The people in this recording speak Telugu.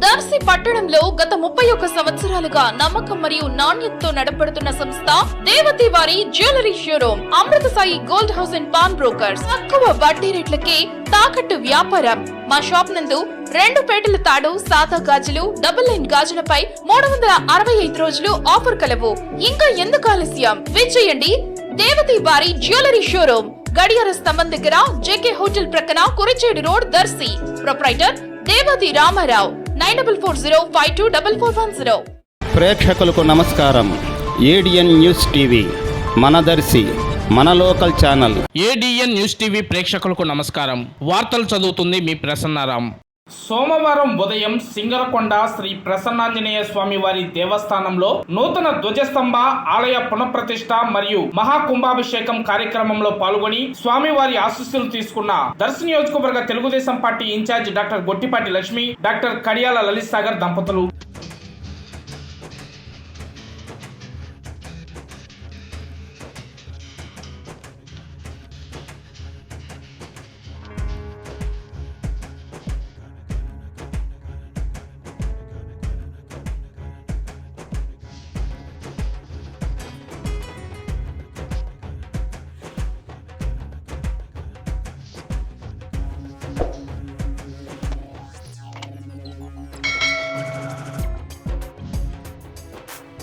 దర్శి పట్టణంలో గత 31 సంవత్సరాలుగా నమ్మకం మరియు నాణ్యతతో నడపడుతున్న సంస్థ దేవతి వారి jewellery showroom Amrutha Sai gold house and pawn brokers. తక్కువ వడ్డీ రేట్లకే తాకట్టు వ్యాపారం. మా షాప్ నందు 2 పేటల తాడు, సాదా గాజులు, డబుల్ లైన్ గాజులపై 365 రోజులు ఆఫర్ కలవు. ఇంకా ఎందుకు ఆలస్యం? విచ్చేయండి దేవతి వారి జ్యువెలరీ షోరూమ్, గడియార స్తంభం దగ్గర, జేకే హోటల్ ప్రక్కన, కురిచేడు రోడ్, దర్శి. ప్రొప్రైటర్ దేవతి రామారావు. 9440524410. ప్రేక్షకులకు నమస్కారం. ఏడిఎన్ న్యూస్ టీవీ మన దర్శి, మన local channel. ADN news TV ప్రేక్షకులకు నమస్కారం. వార్తలు చదువుతుంది మీ ప్రసన్నారాం. సోమవారం ఉదయం సింగరకొండ శ్రీ ప్రసన్నాంజనేయ స్వామి వారి దేవస్థానంలో నూతన ధ్వజస్తంభ ఆలయ పునఃప్రతిష్ఠ మరియు మహాకుంభాభిషేకం కార్యక్రమంలో పాల్గొని స్వామివారి ఆశీస్సులు తీసుకున్న దర్శి నియోజకవర్గ Telugu Desam party incharge doctor Gottipati Lakshmi, doctor Kadiyala Lalit Sagar దంపతులు.